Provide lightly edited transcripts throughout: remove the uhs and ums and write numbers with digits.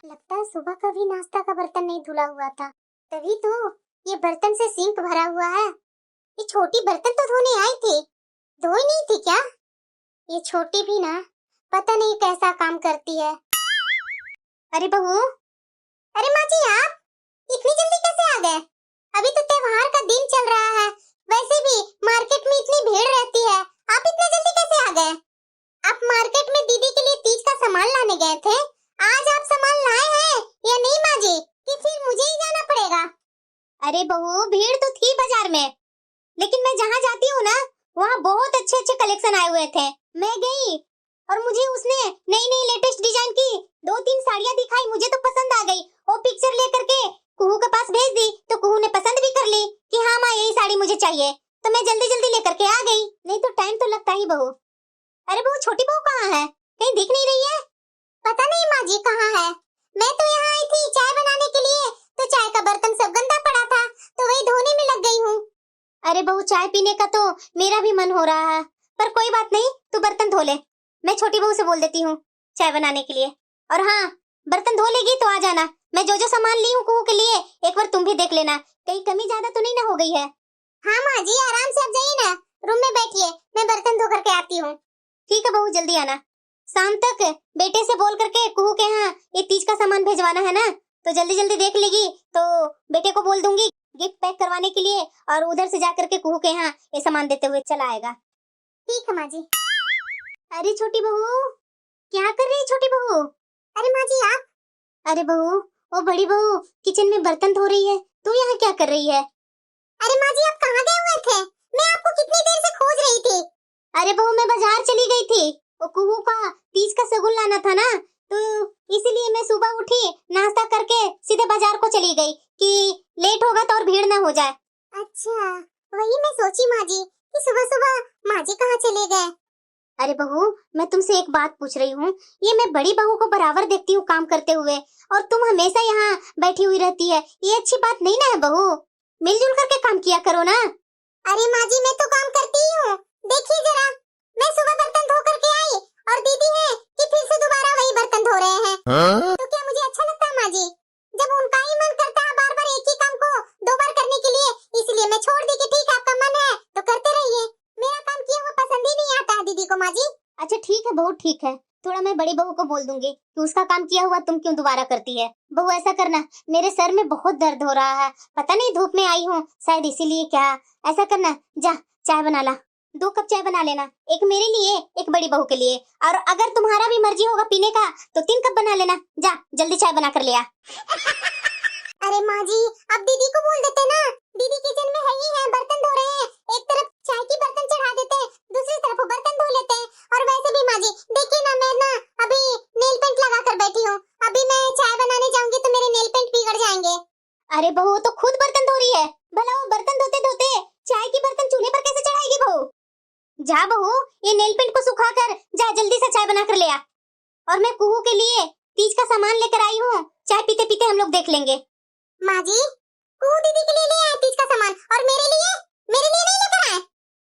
लगता है सुबह का भी नाश्ता का बर्तन नहीं धुला हुआ था, तभी तो ये बर्तन से सिंक भरा हुआ है। ये छोटी बर्तन तो धोने आई थी, धोई नहीं थी क्या? ये छोटी भी ना पता नहीं कैसा काम करती है। अरे बहू, अरे माँ जी, आप इतनी जल्दी कैसे आ गए? अभी तो त्योहार का दिन चल रहा है, वैसे भी मार्केट में इतनी भीड़ रहती है, आप इतना जल्दी कैसे आ गए? आप मार्केट में दीदी के लिए तीज का सामान लाने गए थे, आज आप सामान लाए हैं या नहीं माँ जी, कि फिर मुझे ही जाना पड़ेगा? अरे बहू, भीड़ तो थी बाजार में, लेकिन मैं जहाँ जाती हूँ ना वहाँ बहुत अच्छे अच्छे कलेक्शन आए हुए थे। मैं गई और मुझे उसने नई नई लेटेस्ट डिजाइन की 2-3 साड़ियाँ दिखाई, मुझे तो पसंद आ गई। वो पिक्चर लेकर के कुहू के पास भेज दी तो कुहू ने पसंद भी कर ली कि हाँ माँ यही साड़ी मुझे चाहिए, तो मैं जल्दी जल्दी लेकर के आ गई, नहीं तो टाइम तो लगता ही बहू। अरे बहू, छोटी बहू कहाँ है? कहीं दिख नहीं रही है। पता नहीं माँ जी कहाँ है, मैं तो यहाँ आई थी चाय बनाने के लिए, तो चाय का बर्तन सब गंदा पड़ा था तो वही धोने में लग गई हूँ। अरे बहू, चाय पीने का तो मेरा भी मन हो रहा है, पर कोई बात नहीं, तू बर्तन धो ले, मैं छोटी बहू से बोल देती हूँ चाय बनाने के लिए। और हाँ, बर्तन धो लेगी तो आ जाना, मैं जो जो सामान ली हूँ कुहू के लिए एक बार तुम भी देख लेना, कहीं कमी ज्यादा तो नहीं ना हो गई है। हाँ माँ जी, आराम से आप जाइए ना, रूम में बैठिए, मैं बर्तन धो करके आती हूँ। ठीक है बहू, जल्दी आना, शाम तक बेटे से बोल करके कुहू के यहाँ ये तीज का सामान भेजवाना है ना, तो जल्दी जल्दी देख लेगी तो बेटे को बोल दूंगी गिफ्ट पैक करवाने के लिए, और उधर से जा करके कुहू के यहाँ ये सामान देते हुए चला आएगा। ठीक है माँ जी। अरे छोटी बहू, क्या कर रही है छोटी बहू? अरे माँ जी आप? अरे बहू, वो बड़ी बहू किचन में बर्तन धो रही है, तू यहाँ क्या कर रही है? अरे माँ जी, आप कहाँ गए हुए थे? मैं आपको कितनी देर से खोज रही थी। अरे बहू, मैं बाजार चली गई थी, वो कुहू का तीज का सगुन लाना था ना, तो इसीलिए मैं सुबह उठी, नाश्ता करके सीधे बाजार को चली गई कि लेट होगा तो और भीड़ ना हो जाए। अच्छा, वही मैं सोची माँ जी कि सुबह सुबह माँ जी कहाँ चले गए। अरे बहू, मैं तुमसे एक बात पूछ रही हूँ, ये मैं बड़ी बहू को बराबर देखती हूँ काम करते हुए, और तुम हमेशा यहाँ बैठी हुई रहती है, ये अच्छी बात नहीं ना है बहू, मिलजुल करके काम किया करो ना। अरे माँ जी, मैं तो काम करती ही हूँ, देखिए जरा, मैं सुबह बर्तन धो करके आई और दीदी है कि फिर से दोबारा वही बर्तन धो रहे हैं। तो क्या मुझे अच्छा लगता है माँ जी? जब उनका ही मन करता है बार बार एक ही काम को 2 बार करने के लिए, इसलिए मैं छोड़ दी कि ठीक है आपका मन है तो करते रहिए, मेरा काम किया हुआ पसंद ही नहीं आता है दीदी को माँ जी। अच्छा ठीक है बहू, ठीक है, थोड़ा मैं बड़ी बहू को बोल दूंगी कि उसका काम किया हुआ तुम क्यों दोबारा करती है। बहू ऐसा करना, मेरे सर में बहुत दर्द हो रहा है, पता नहीं धूप में आई हूँ शायद इसीलिए, क्या ऐसा करना, जा चाय बना ला, 2 कप चाय बना लेना, एक मेरे लिए एक बड़ी बहू के लिए, और अगर तुम्हारा भी मर्जी होगा पीने का तो 3 कप बना लेना, जा जल्दी चाय बना कर ले आ। अरे माँ जी, अब दीदी को बोल देते ना, दीदी किचन में है ही है, बर्तन धो रहे हैं, एक तरफ चाय की बर्तन चढ़ा देते, दूसरी तरफ बर्तन धो लेते हैं। और वैसे भी माँ जी देखिए ना, मैं ना अभी नेल पेंट लगा कर बैठी हूँ, अभी मैं चाय बनाने जाऊंगी तो मेरे नेल पेंट बिगड़ जाएंगे। अरे बहू, तो खुद बर्तन धो रही है, भला वो बर्तन धोते धोते चाय की बर्तन चूल्हे पर कैसे चढ़ाएगी बहू? जा बहू, ये नेल पेंट को सुखा कर जा जल्दी से चाय बना कर ले आ, और मैं कुहू के लिए तीज का सामान लेकर आई हूँ, चाय पीते पीते हम लोग देख लेंगे। माँ जी, कुहू दीदी के लिए ले आए तीज का सामान, और मेरे लिए नहीं लेकर आए।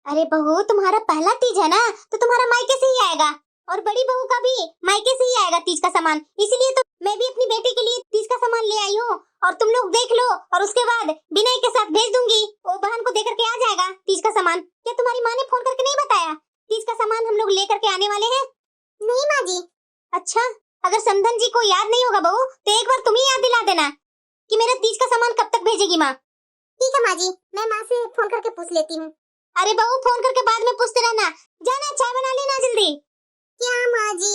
अरे बहू, तुम्हारा पहला तीज है ना, तो तुम्हारा मायके से ही आएगा, और बड़ी बहू का भी मायके से ही आएगा तीज का सामान, इसीलिए तो मैं भी अपनी बेटी के लिए तीज का सामान ले आई हूँ, और तुम लोग देख लो, और उसके बाद विनय के साथ भेज दूंगी, वो बहन को देकर के आ जाएगा तीज का सामान। क्या तुम्हारी माँ ने फोन करके नहीं बताया तीज का सामान हम लोग लेकर के आने वाले हैं? नहीं माँ जी। अच्छा, अगर समधन जी को याद नहीं होगा बहू तो एक बार तुम ही याद दिला देना कि मेरा तीज का सामान कब तक भेजेगी माँ। ठीक है माँ जी, मैं माँ से फोन करके पूछ लेती हूँ। अरे बहू, फोन करके बाद में पूछते रहना, जाना चाय बना लेना जल्दी। क्या माँ जी,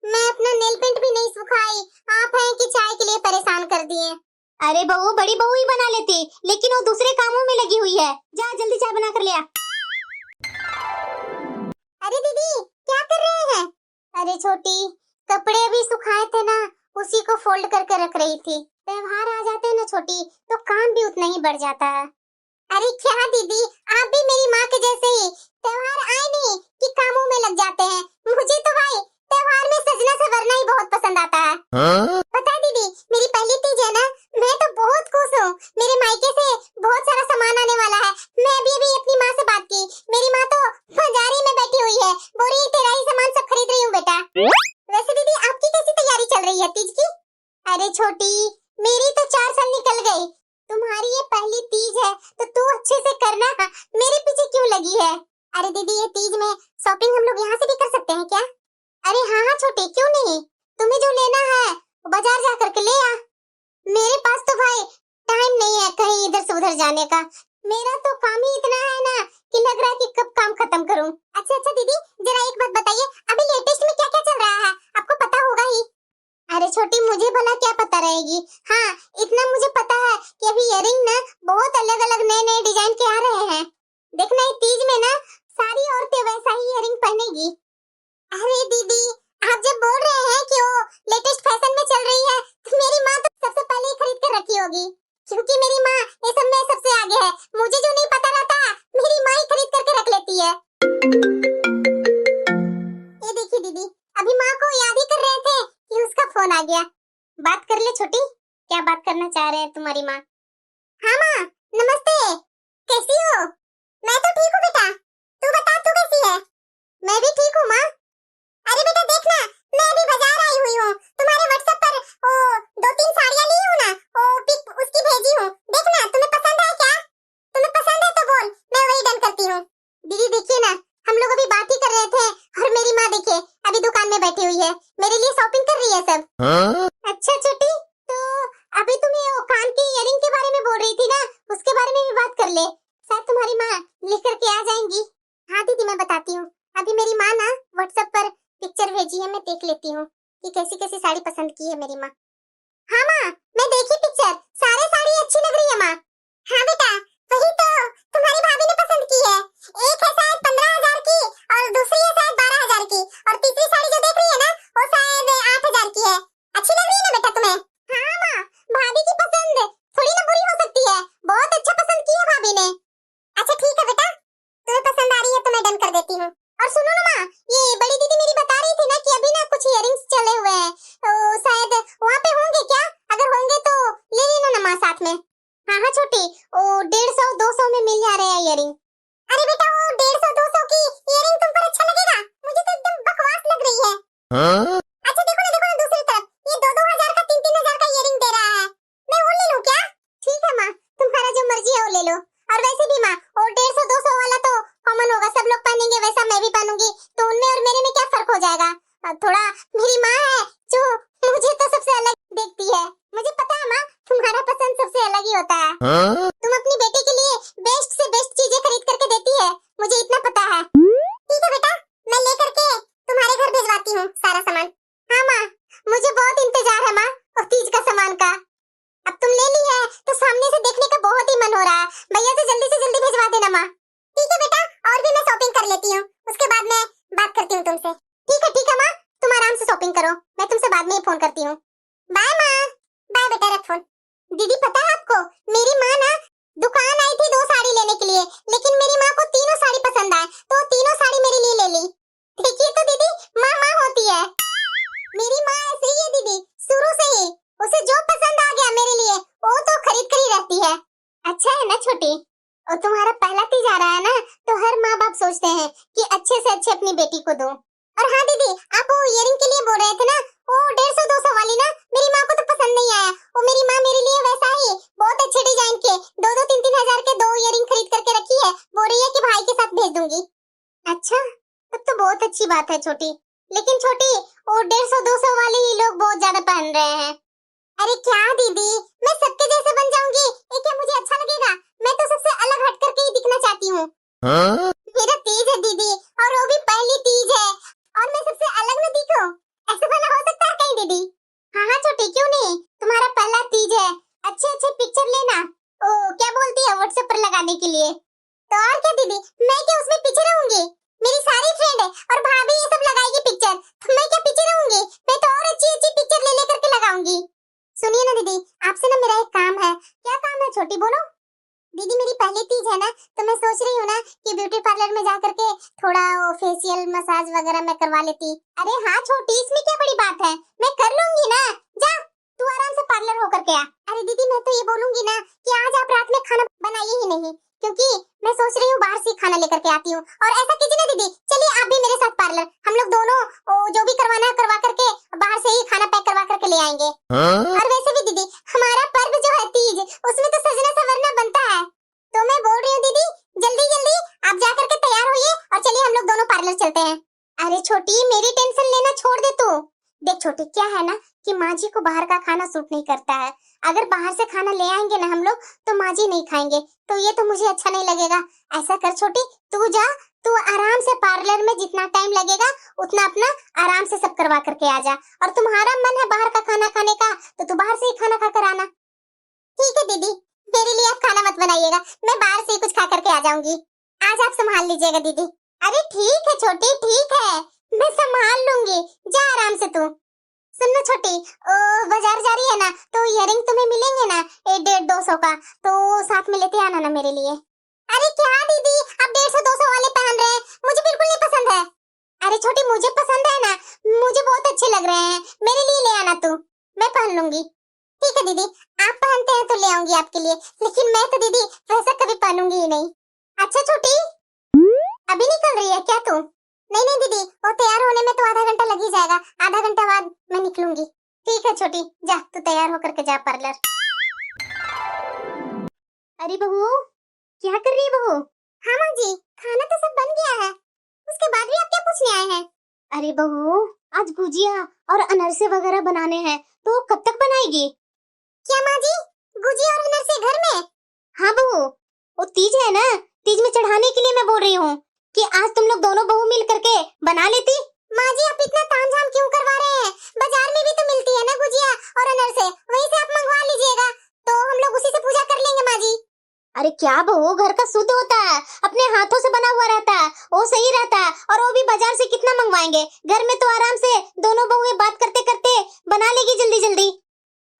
मैं अपना नेल पेंट भी नहीं सुखाई, आप हैं कि चाय के लिए परेशान कर दिए। अरे बहू, बड़ी बहू ही बना लेती, लेकिन वो दूसरे कामों में लगी हुई है, जा जल्दी चाय बना कर ले आ। अरे दीदी, क्या कर रहे हैं? अरे छोटी, कपड़े अभी सुखाए थे ना, उसी को फोल्ड करके रख रही थी, त्योहार आ जाते हैं ना छोटी तो काम भी उतना ही बढ़ जाता है। अरे क्या दीदी, आप भी मेरी माँ के जैसे ही, त्योहार आए नहीं कि कामों में लग जाते हैं, मुझे तो भाई त्योहार में सजना संवरना ही बहुत पसंद आता है। पता है दीदी, मेरी पहली तीज है ना, मैं तो बहुत खुश हूँ, मेरे मायके से बहुत सारा सामान आने वाला है। मैं अभी अपनी माँ से बात की, मेरी माँ तो बाजारी में बैठी हुई है, बोल रही तेरा ही सामान सब खरीद रही हूँ बेटा। वैसे दीदी आपकी कैसी तैयारी चल रही है तीज की? अरे छोटी, मेरी तो 4 साल निकल गई, तुम्हारी ये पहली तीज है तो तू अच्छे से करना, मेरे पीछे क्यों लगी है? अरे दीदी, ये तीज में शॉपिंग हम लोग यहाँ से भी कर सकते हैं क्या? अरे हाँ हाँ छोटी, क्यों नहीं, तुम्हें जो लेना है वो बाजार जा करके ले आ। मेरे पास तो भाई टाइम नहीं है कहीं इधर से उधर जाने का, मेरा तो काम ही इतना है ना कि लग रहा है कि कब काम खत्म करूं। अच्छा अच्छा दीदी, जरा एक बात बताइए, अभी लेटेस्ट में क्या क्या चल रहा है, आपको पता होगा ही। अरे छोटी, मुझे भला क्या पता रहेगी, हाँ इतना मुझे पता है कि अभी इयरिंग ना बहुत अलग अलग नए नए डिजाइन के आ रहे हैं। देखना ये तीज में ना सारी औरतें वैसा ही इयरिंग पहनेगी। अरे दीदी, आप जब बोल रहे हैं कि वो लेटेस्ट फैशन में चल रही है तो मेरी माँ तो सबसे पहले ही खरीद कर रखी होगी, क्योंकि मेरी माँ ये सब में सबसे आगे है। मुझे जो नहीं पता रहता मेरी माँ ही खरीद करके रख लेती है। ये देखिए दीदी, अभी माँ को याद ही कर रहे थे कि उसका फोन आ गया। बात कर ले छोटी, क्या बात करना चाह रहे हैं तुम्हारी माँ? हाँ माँ, नमस्ते, कैसी हो? मैं तो ठीक हूँ बेटा, तू बता तू कैसी है? मैं भी ठीक हूँ माँ। अरे बेटा देखना, मैं अभी बाजार आई हुई हूँ, तुम्हारे व्हाट्सएप पर ओ 2-3 साड़ियाँ ली हूँ ना, ओ पिक उसकी भेजी हूँ, देखना तुम्हें पसंद है क्या? तुम्हें पसंद है तो बोल, मैं वही डन करती हूँ। दीदी देखिए ना, हम लोग अभी बात ही कर रहे थे और मेरी माँ देखिए अभी दुकान में बैठी हुई है, मेरे लिए शॉपिंग कर रही है सब। अच्छा छोटी, तो अभी तुम्हें वो कान की इयरिंग के बारे में बोल रही थी ना, उसके बारे में भी बात कर ले, शायद तुम्हारी माँ लेकर के आ जाएंगी। हाँ दीदी, मैं बताती हूँ, अभी मेरी माँ ना व्हाट्सएप पर पिक्चर भेजी है, मैं देख लेती हूँ कि कैसी कैसी साड़ी पसंद की है मेरी माँ। हाँ माँ, मैं देखी पिक्चर, सारे साड़ी अच्छी लग रही है माँ। हाँ बेटा, वही तो तुम्हारी भाभी ने पसंद की है, एक है शायद 15,000 की और दूसरी है शायद 12,000 की और तीसरी साड़ी जो देख रही है ना वो शायद 8,000 की है। अच्छी लग रही है ना बेटा तुम्हें? हाँ माँ, भाभी की पसंद थोड़ी ना बुरी हो सकती है, बहुत अच्छा पसंद किया भाभी ने। अच्छा ठीक है बेटा, तुम्हें पसंद आ रही है तो मैं डन कर देती हूँ। और सुनो ना माँ, ये बड़ी दीदी मेरी बता रही थी ना कि अभी ना कुछ इयरिंग्स चले हुए हैं, तो शायद वहाँ पे होंगे क्या? अगर होंगे तो ले लेना ना माँ साथ में। हाँ हाँ छोटी, वो 150-200 में मिल जा रहे हैं इयरिंग। अरे बेटा, वो 150-200 की इयरिंग तुम पर अच्छा लगेगा? मुझे तो एकदम बकवास लग रही है। अच्छा देखो ना दूसरी तरफ, ये 2-2 हजार का 3-3 हजार का इयरिंग दे रहा है, मैं वो ले लूं क्या? ठीक है माँ, तुम्हारा जो मर्जी है वो ले लो। और वैसे भी माँ, वो 150-200 वाला तो कॉमन होगा, सब लोग पहनेंगे, वैसा मैं भी पहनूंगी, तो उनमें और मेरे में क्या फर्क हो जाएगा? थोड़ा मेरी माँ है जो मुझे तो सबसे अलग देखती है, मुझे पता है माँ, तुम्हारा पसंद सबसे अलग ही होता है। तुम अपनी बेटी के लिए बेस्ट से बेस्ट चीजें खरीद करके देती है, मुझे इतना पता है। ठीक है बेटा, मैं लेकर के तुम्हारे घर भिजवाती हूँ सारा सामान। हाँ माँ, मुझे बहुत इंतजार है माँ और तीज का सामान का। अब तुम ले ली है तो सामने से देखने का बहुत ही मन हो रहा है, भैया से जल्दी भिजवा देना माँ। ठीक है बेटा, और भी मैं शॉपिंग कर लेती हूँ, उसके बाद मैं बात करती हूँ तुमसे। ठीक है माँ, तुम आराम से शॉपिंग करो, मैं तुमसे बाद में ही फोन करती हूँ। बाय माँ। बाय बेटा, रख फोन। दीदी पता है आपको, मेरी माँ ना दुकान आई थी 2 साड़ी लेने के लिए, लेकिन मेरी माँ को तीनों साड़ी पसंद आए तो तीनों साड़ी मेरे लिए ले ली। देखिए तो दीदी, माँ माँ होती है, मेरी माँ ऐसी ही है दीदी, शुरू से ही उसे जो पसंद आ गया मेरे लिए वो तो खरीद कर ही रहती है। अच्छा है ना छोटी, और तुम्हारा पहला तीज आ रहा है ना, तो हर माँ बाप सोचते हैं कि अच्छे से अच्छे अपनी बेटी को दो। और हाँ दीदी, आप वो इयरिंग के लिए बोल रहे थे ना, वो 150-200 वाली ना मेरी माँ को तो पसंद नहीं आया, वो मेरी माँ मेरे लिए वैसा ही बहुत अच्छे डिजाइन के 2-3 हजार के 2 इयरिंग खरीद करके रखी है, बोल रही है कि भाई के साथ भेज दूंगी। अच्छा, तब तो बहुत अच्छी बात है छोटी, लेकिन छोटी वो 150-200 वाले ही लोग बहुत ज्यादा पहन रहे हैं। अरे क्या दीदी, मैं सबके जैसे बन जाऊंगी, ये क्या मुझे अच्छा लगेगा? मैं तो सबसे अलग हट करके ही दिखना चाहती हूँ। मेरा तीज है दीदी, और वो भी पहली तीज है, और मैं सबसे अलग न दिखूं, ऐसा भला हो सकता है कहीं दीदी? हाँ हाँ छोटी, क्यों नहीं, तुम्हारा पहला तीज है, अच्छे अच्छे पिक्चर लेना, ओ क्या बोलती है व्हाट्सएप पर लगाने के लिए। तो और क्या दीदी, मैं क्या उसमें पीछे रहूंगी? मेरी सारी फ्रेंड है और भाभी ये सब लगाएगी पिक्चर, तो मैं क्या पीछे रहूंगी? मैं तो और अच्छी अच्छी पिक्चर ले करके लगाऊंगी। सुनिए ना दीदी, आपसे ना मेरा एक काम है। क्या काम है छोटी, बोलो। दीदी मेरी पहली तीज है ना, तो मैं सोच रही हूँ ना कि ब्यूटी पार्लर में जा करके थोड़ा फेशियल मसाज वगैरह मैं करवा लेती। अरे हाँ छोटी, इसमें क्या बड़ी बात है, मैं कर लूंगी ना, जा तू आराम से पार्लर होकर के आ। अरे दीदी मैं तो ये बोलूंगी ना कि आज आप रात में खाना बनाइए ही नहीं, क्योंकि मैं सोच रही हूँ बाहर से खाना लेकर के आती हूँ। और ऐसा कीजिए ना दीदी, चलिए आप भी मेरे साथ पार्लर, हम लोग दोनों जो भी करवाना है करवा करके बाहर से ही खाना पैक करवा करके ले आएंगे। और वैसे भी दीदी हमारा पर्व जो है तीज, उसमें तो सजना संवरना बनता है। तो मैं बोल रही हूँ दीदी, जल्दी जल्दी आप जा करके तैयार होइए और चलिए हम लोग दोनों पार्लर चलते हैं। अरे छोटी, मेरी टेंशन लेना छोड़ दे तू। देख छोटी, क्या है ना कि माँ जी को बाहर का खाना सूट नहीं करता है। अगर बाहर से खाना ले आएंगे ना हम लोग तो माँ जी नहीं खाएंगे, तो ये तो मुझे अच्छा नहीं लगेगा। ऐसा कर छोटी, तू जा, तू आराम से पार्लर में जितना टाइम लगेगा उतना अपना आराम से सब करवा करके आ जा। और तुम्हारा मन है बाहर का खाना खाने का तो तू बाहर से ही खाना खा कर आना। ठीक है दीदी, मेरे लिए आप खाना मत बनाइएगा, मैं बाहर से ही कुछ खा करके आ जाऊंगी। आज आप संभाल लीजिएगा दीदी। अरे ठीक है छोटी, ठीक है, मैं संभाल लूंगी, जा आराम से तू। सुन ना छोटी, बाजार जा रही है ना तो इयररिंग तुम्हें मिलेंगे ना 150-200 का, तो साथ में लेते आना ना मेरे लिए। अरे क्या दीदी, आप 150-200 वाले पहन रहे हैं, मुझे बिल्कुल नहीं पसंद है। अरे छोटी, मुझे पसंद है ना, मुझे बहुत अच्छे लग रहे हैं, मेरे लिए ले आना तू, मैं पहन लूंगी। ठीक है दीदी, आप पहनते हैं तो ले आऊंगी आपके लिए, लेकिन मैं तो दीदी वैसा कभी पहनूंगी ही नहीं। अच्छा छोटी, अभी निकल रही है क्या तू? नहीं नहीं दीदी, वो तैयार होने में तो आधा घंटा लग ही जाएगा, आधा घंटा बाद मैं निकलूंगी। ठीक है छोटी, जा तू तैयार होकर के जा पार्लर। अरे बहू, क्या कर रही है बहू? हाँ माँ जी, खाना तो सब बन गया है, उसके बाद भी आप क्या पूछने आए हैं? अरे बहू, आज गुजिया और अनरसे वगैरह बनाने हैं, तो कब तक बनाएगी? क्या माँ जी, गुजिया और अनरसे घर में? हाँ बहू, वो तीज है ना, तीज में चढ़ाने के लिए मैं बोल रही हूँ कि आज तुम लोग दोनों बहू मिल करके बना लेती। माँ जी, आप इतना तामझाम क्यों करवा रहे हैं? बाजार में भी तो मिलती है ना गुजिया और अनरसे, वहीं से आप मंगवा लीजिएगा, तो हम लोग उसी से पूजा कर लेंगे माँ जी। अरे क्या बहू, घर का शुद्ध होता है, अपने हाथों से बना हुआ रहता है, वो सही रहता है। और वो भी बाजार से कितना मंगवाएंगे, घर में तो आराम से दोनों बहुएं बात करते करते बना लेगी जल्दी जल्दी।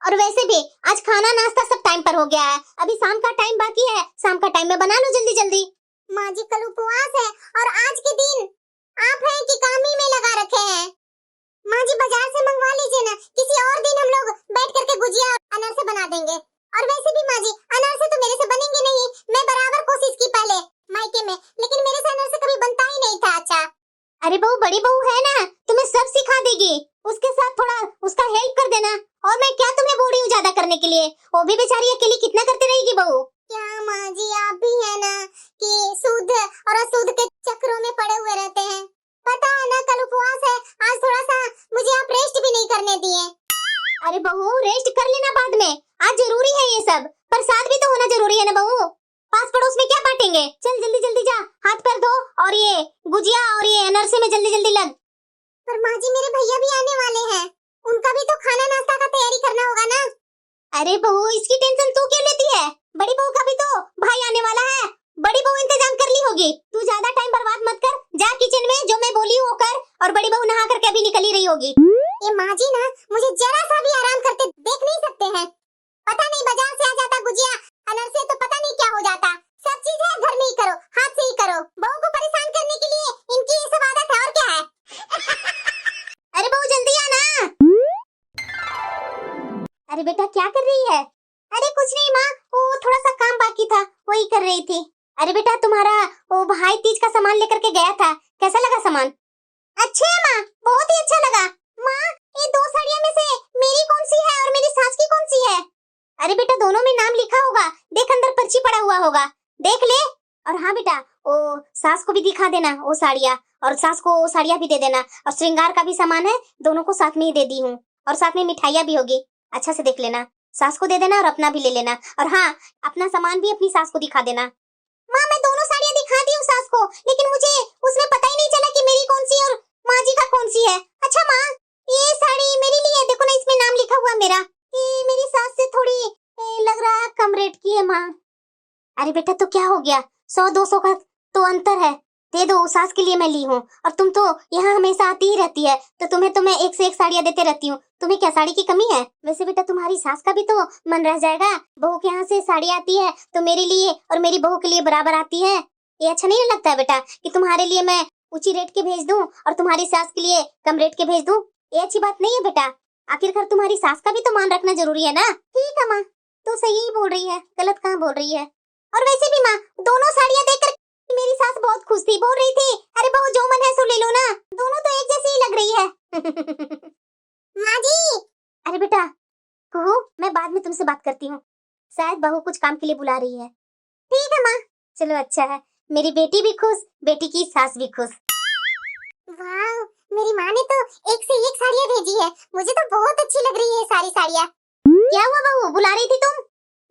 और वैसे भी आज खाना नाश्ता सब टाइम पर हो गया है, अभी शाम का टाइम बाकी है, शाम का टाइम में बना लो जल्दी जल्दी। माँ जी, कल उपवास है और आज के दिन आप हैं कि काम ही में लगा रखे हैं। माँ जी, बाजार से मंगवा लीजिए ना, किसी और दिन हम लोग बैठ करके गुजिया और अनारसे बना देंगे। और वैसे भी माँ जी, अनारसे तो मेरे से बनेंगे नहीं, मैं बराबर कोशिश की पहले मायके में, लेकिन मेरे से अनारसे कभी बनता ही नहीं था अच्छा। अरे बहू, बड़ी बहू है ना, तुम्हें सब सिखा देगी, उसके साथ थोड़ा उसका हेल्प कर देना। और मैं क्या तुम्हें बोल रही हूँ ज्यादा करने के लिए, वो भी बेचारी अकेली कितना करती रहेगी बहू। क्या माँ जी, आप भी है ना कि शुद्ध और अशुद्ध के चक्रों में पड़े हुए रहते हैं। पता है ना कल उपवास है, आज थोड़ा सा मुझे आप रेस्ट भी नहीं करने दिए। अरे बहू, रेस्ट कर लेना बाद में, आज जरूरी है ये सब, प्रसाद भी तो होना जरूरी है ना बहू। पास पड़ोस में क्या बांटेंगे, चल जल्दी जल्दी जा, हाथ पैर धो और ये गुजिया और ये अनरसे में जल्दी जल्दी लग। पर माँ जी, मेरे भैया भी आने वाले हैं, उनका भी तो खाना नाश्ता का तैयारी करना होगा ना। अरे बहू, इसकी टेंशन तू क्यों लेती है, बड़ी बहू का भी तो भाई आने वाला है, बड़ी बहू इंतजाम कर ली होगी। तू ज्यादा टाइम बर्बाद मत कर, जा किचन में जो मैं बोली वो कर, और बड़ी बहू नहा करके अभी निकल ही रही होगी। ये माँ जी ना मुझे जरा सा भी आराम करते देख नहीं सकते हैं, पता नहीं बाजार से आ जाता गुजिया अनरसे तो पता नहीं क्या हो जाता। सब चीज है घर में ही करो, हाथ से ही करो, बहू को परेशान करने के लिए इनकी ये सब आदत है, और क्या है। अरे बहू जल्दी आना। अरे बेटा क्या कर रही है? अरे कुछ नहीं माँ, वो थोड़ा सा काम बाकी था वही कर रही थी। अरे बेटा, तुम्हारा वो भाई तीज का सामान लेकर के गया था, कैसा लगा सामान? अच्छा है माँ, बहुत ही अच्छा लगा। माँ, ये दो साड़ियाँ में से मेरी कौन सी है और मेरी सास की कौन सी है? अरे बेटा, दोनों में नाम लिखा होगा, देख अंदर पर्ची पड़ा हुआ होगा, देख ले। और हाँ बेटा, वो सास को भी दिखा देना वो साड़ियाँ, और सास को वो साड़ियाँ भी दे देना, और श्रृंगार का भी सामान है, दोनों को साथ में ही दे दी हूँ, और साथ में मिठाइयाँ भी होगी, अच्छा से देख लेना, सास को दे देना और अपना भी ले लेना। और हाँ, अपना सामान भी अपनी सास को दिखा देना। माँ, मैं दोनों साड़ियाँ दिखा दी हूँ सास को, लेकिन मुझे उसमें पता ही नहीं चला कि मेरी कौन सी और माँ जी का कौन सी है। अच्छा माँ, ये साड़ी मेरे लिए, देखो ना इसमें नाम लिखा हुआ मेरा, ये मेरी सास से थोड़ी लग रहा है कम रेट की है माँ। अरे बेटा, तो क्या हो गया, 100-200 का तो अंतर है, दे दो, सास के लिए मैं ली हूँ, और तुम तो यहाँ हमेशा आती ही रहती है, तो तुम्हें तो मैं एक से एक साड़ियाँ देते रहती हूँ, तुम्हें क्या साड़ी की कमी है? वैसे बेटा, तुम्हारी सास का भी तो मन रह जाएगा, बहू के यहाँ से साड़ी आती है तो मेरे लिए और मेरी बहू के लिए बराबर आती है, ये अच्छा नहीं लगता है बेटा कि तुम्हारे लिए मैं ऊंची रेट के भेज दूं और तुम्हारी सास के लिए कम रेट के भेज दूं, ये अच्छी बात नहीं है बेटा, आखिरकार तुम्हारी सास का भी तो मान रखना जरूरी है ना। ठीक है माँ, तो सही ही बोल रही है, गलत कहाँ बोल रही है। और वैसे भी माँ, दोनों साड़ियाँ देखकर मेरी सास बहुत खुश थी, बोल रही थी अरे बहू जो मन है सो ले लो ना, दोनों तो एक जैसी ही लग रही है। माँ जी, अरे बेटा कुहू, मैं बाद में तुमसे बात करती हूँ, शायद बहू कुछ काम के लिए बुला रही है। ठीक है माँ। चलो अच्छा है, मेरी बेटी भी खुश, बेटी की सास भी खुश। वाह, मेरी माँ ने तो एक से एक साड़ियाँ भेजी है, मुझे तो बहुत अच्छी लग रही है सारी साड़ियाँ। क्या हुआ बहू, बुला रही थी तुम?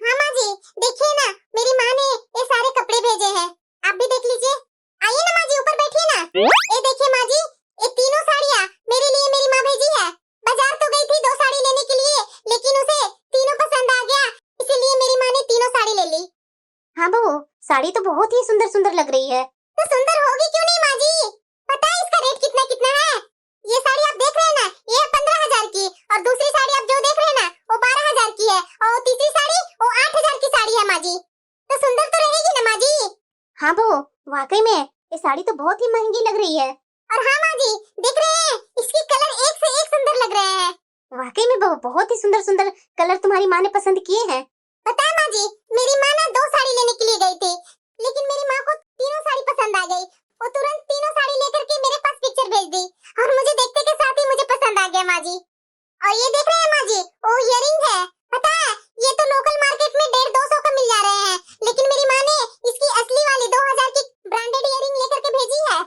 हाँ माँ जी, देखिए ना, मेरी माँ ने ये सारे कपड़े भेजे हैं, आप भी देख लीजिए। आइए ना माँ जी, ऊपर बैठिए ना। ये देखिए माँ जी, ये तीनों साड़ियाँ मेरे लिए मेरी माँ भेजी है। बाजार तो गई थी 2 साड़ी लेने के लिए, लेकिन उसे तीनों पसंद आ गया, इसीलिए मेरी माँ ने तीनों साड़ी ले ली। हाँ बहू, साड़ी तो बहुत ही सुंदर सुंदर लग रही है। तो सुंदर होगी क्यों नहीं माँ जी? पता है इसका रेट कितना कितना है? ये साड़ी आप देख रहे हैं ना, ये 15,000 की, और दूसरी साड़ी आप जो देख रहे हैं ना, वो 12,000 की है, और तीसरी साड़ी वो 8,000 की साड़ी है माँ जी। तो सुंदर तो रहेगी ना माँ जी? हाँ बहू, वाकई में ये साड़ी तो बहुत ही महंगी लग रही है। और हाँ माँ जी, देख रहे हैं, इसकी कलर एक से एक सुंदर लग रहे हैं। वाकई में बहू, बहुत ही सुंदर सुंदर कलर तुम्हारी माँ ने पसंद किए हैं। पता है माँ जी, मेरी माँ ना 2 साड़ी लेने के लिए गई थी, लेकिन मेरी माँ को तीनों साड़ी पसंद आ गई। वो तुरंत तीनों साड़ी लेकर के मेरे पास पिक्चर भेज दी, और मुझे देखते के साथ ही मुझे पसंद आ गया माँ जी। और ये देख रहे हैं माँ जी, वो इयररिंग है, पता है ये तो लोकल मार्केट में 150-200 का मिल जा रहे हैं, लेकिन मेरी माँ ने इसकी असली वाली 2,000 की ब्रांडेड इयररिंग लेकर के भेजी है।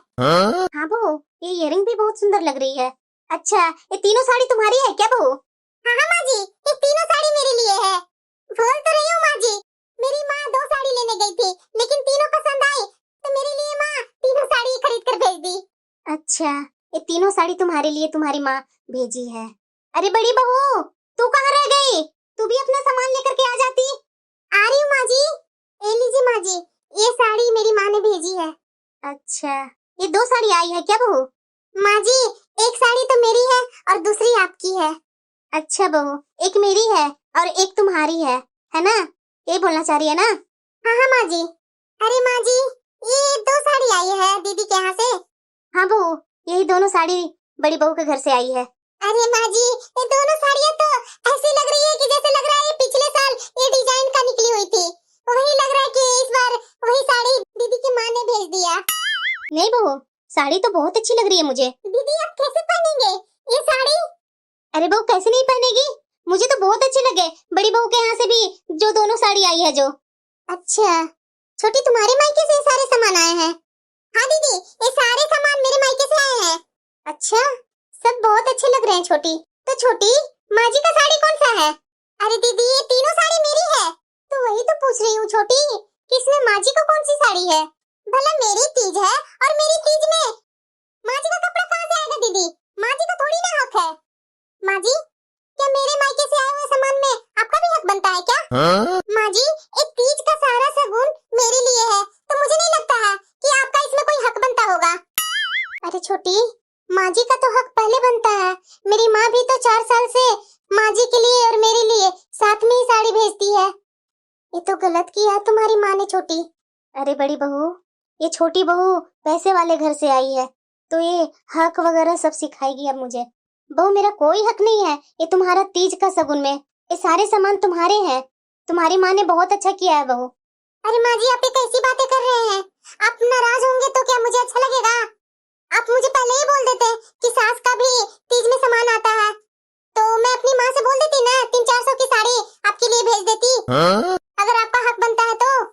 हाँ बहू, ये इयररिंग भी बहुत सुंदर लग रही है। अच्छा, ये तीनों साड़ी तुम्हारी है क्या बहू? हाँ हाँ माँ जी, ये तीनों साड़ी मेरे लिए है। बोल तो रही हूँ माँ जी, मेरी माँ 2 साड़ी लेने गई थी, लेकिन तीनों पसंद आई, तो मेरे लिए माँ तीनों साड़ी खरीद कर भेज दी। अच्छा, ये तीनों साड़ी तुम्हारे लिए तुम्हारी माँ भेजी है। अरे बड़ी बहू, तू कहाँ रह गई? तू भी अपना सामान लेकर के आ जाती। आ रही हूँ माँ जी। ये लीजिए माँ जी, ये साड़ी मेरी माँ ने भेजी है। अच्छा, ये 2 साड़ी आई है क्या बहू? माँ जी, एक साड़ी तो मेरी है और दूसरी आपकी है। अच्छा बहू, एक मेरी है और एक तुम्हारी है ना? ये बोलना चाह रही है ना? हाँ हाँ माँ जी। अरे माँ जी, ये 2 साड़ी आई है दीदी के यहाँ से। हाँ बहू, यही दोनों साड़ी बड़ी बहू के घर से आई है। अरे माँ जी, ये दोनों साड़ियाँ तो ऐसी लग रही है कि जैसे लग रहा है पिछले साल ये डिजाइन का निकली हुई थी। वही लग रहा है कि इस बार वही साड़ी दीदी की माँ ने भेज दिया। नहीं बहू, साड़ी तो बहुत अच्छी लग रही है मुझे। दीदी आप कैसे पहनेंगे ये साड़ी? अरे बहू, कैसे नहीं पहनेगी, मुझे तो बहुत अच्छी लगे, बड़ी बहू के यहाँ से भी जो दोनों साड़ी आई है जो। अच्छा, छोटी तुम्हारे मायके से ये सारे सामान आए हैं? हाँ दीदी, ये सारे सामान मेरे मायके से आए हैं। अच्छा, सब बहुत अच्छे लग रहे हैं छोटी। तो छोटी, माँ जी का साड़ी कौन सा है? अरे दीदी, ये तीनों साड़ी मेरी है। तो वही तो पूछ रही हूँ छोटी, कि इसमें माँ जी को कौन सी साड़ी है? भला मेरी तीज है और मेरी तीज में माँ जी का कपड़ा कहाँ से आएगा दीदी? माँ जी का थोड़ी ना हक है। माँ जी, क्या मेरे मायके से आए हुए सामान में आपका भी हक बनता है क्या? माँ जी, एक तीज का सारा शगुन मेरे लिए है, तो मुझे नहीं लगता है कि आपका इसमें कोई हक बनता होगा। अरे छोटी, माँ जी का तो हक पहले बनता है। मेरी माँ भी तो 4 साल से माँ जी के लिए और मेरे लिए साथ में ही साड़ी भेजती है। ये तो गलत किया तुम्हारी माँ ने छोटी। अरे बड़ी बहू, ये छोटी बहू पैसे वाले घर से आई है, तो ये हक वगैरह सब सिखाएगी अब मुझे। बहू, मेरा कोई हक नहीं है ये तुम्हारा तीज का शगुन में, ये सारे सामान तुम्हारे हैं। तुम्हारी माँ ने बहुत अच्छा किया है बहू। अरे माँ जी, आप ये कैसी बातें कर रहे हैं? आप नाराज होंगे तो क्या मुझे अच्छा लगेगा? आप मुझे पहले ही बोल देते कि सास का भी तीज में सामान आता है, तो मैं अपनी माँ से बोल देती ना, 300-400 की साड़ी आपके लिए भेज देती। अगर आपका हक बनता है तो।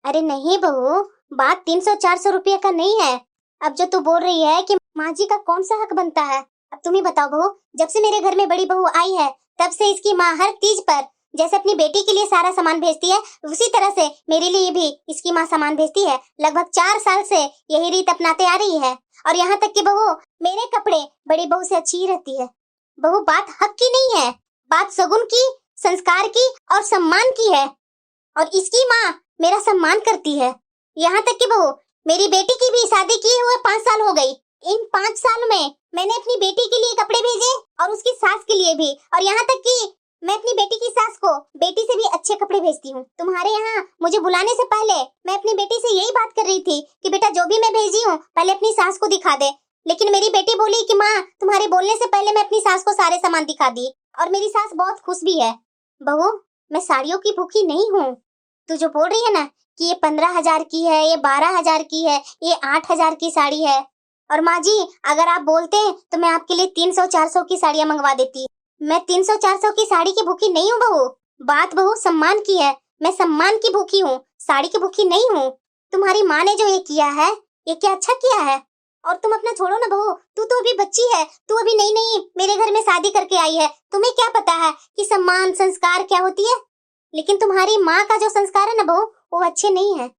अरे नहीं बहू, बात 300-400 रुपये का नहीं है। अब जो तू बोल रही है कि माँ जी का कौन सा हक बनता है, अब तुम ही बताओ बहू। जब से मेरे घर में बड़ी बहू आई है, तब से इसकी माँ हर तीज पर जैसे अपनी बेटी के लिए सारा सामान भेजती है, उसी तरह से मेरे लिए भी इसकी माँ सामान भेजती है। लगभग 4 साल से यही रीत अपनाते आ रही है, और यहाँ तक कि बहू, मेरे कपड़े बड़ी बहू से अच्छी ही रहती है। बहू, बात हक की नहीं है, बात शगुन की, संस्कार की और सम्मान की है, और इसकी माँ मेरा सम्मान करती है। यहाँ तक कि बहू, मेरी बेटी की भी शादी किए हुए 5 साल हो गई। इन 5 साल में मैंने अपनी बेटी के लिए कपड़े भेजे और उसकी सास के लिए भी, और यहाँ तक कि मैं अपनी बेटी की सास को बेटी से भी अच्छे कपड़े भेजती हूँ। तुम्हारे यहाँ मुझे बुलाने से पहले मैं अपनी बेटी से यही बात कर रही थी कि बेटा, जो भी मैं भेजी हूँ पहले अपनी सास को दिखा दे, लेकिन मेरी बेटी बोली कि माँ, तुम्हारे बोलने से पहले मैं अपनी सास को सारे सामान दिखा दी, और मेरी सास बहुत खुश भी है। बहू, मैं साड़ियों की भूखी नहीं हूँ। तू जो बोल रही है ना कि ये 15,000 की है, ये 12,000 की है, ये 8,000 की साड़ी है, और माँ जी, अगर आप बोलते तो मैं आपके लिए 300-400 की साड़ियाँ मंगवा देती। मैं 300-400 की साड़ी की भूखी नहीं हूँ बहू। बात बहू सम्मान की है, मैं सम्मान की भूखी हूँ, साड़ी की भूखी नहीं हूँ। तुम्हारी माँ ने जो ये किया है, ये क्या अच्छा किया है? और तुम अपना छोड़ो ना बहू, तू तो अभी बच्ची है, तू अभी नई नई मेरे घर में शादी करके आई है, तुम्हें क्या पता है कि सम्मान संस्कार क्या होती है? लेकिन तुम्हारी माँ का जो संस्कार है ना बहू, वो अच्छे नहीं है।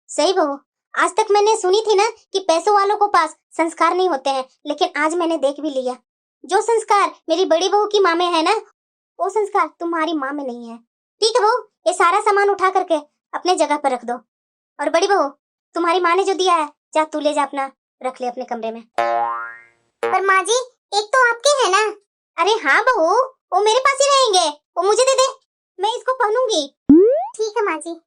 सही बहू, आज तक मैंने सुनी थी ना कि पैसों वालों को पास संस्कार नहीं होते हैं, लेकिन आज मैंने देख भी लिया, जो संस्कार मेरी बड़ी बहू की माँ में है ना, वो संस्कार तुम्हारी माँ में नहीं है। ठीक है बहू, ये सारा सामान उठा करके अपने जगह पर रख दो। और बड़ी बहू, तुम्हारी माँ ने जो दिया है, जा तू ले जा, अपना रख ले अपने कमरे में। पर माँ जी, एक तो आपके है ना। अरे हाँ बहू, वो मेरे पास ही रहेंगे, वो मुझे दे दे, मैं इसको पहनूंगी। ठीक है माँ जी।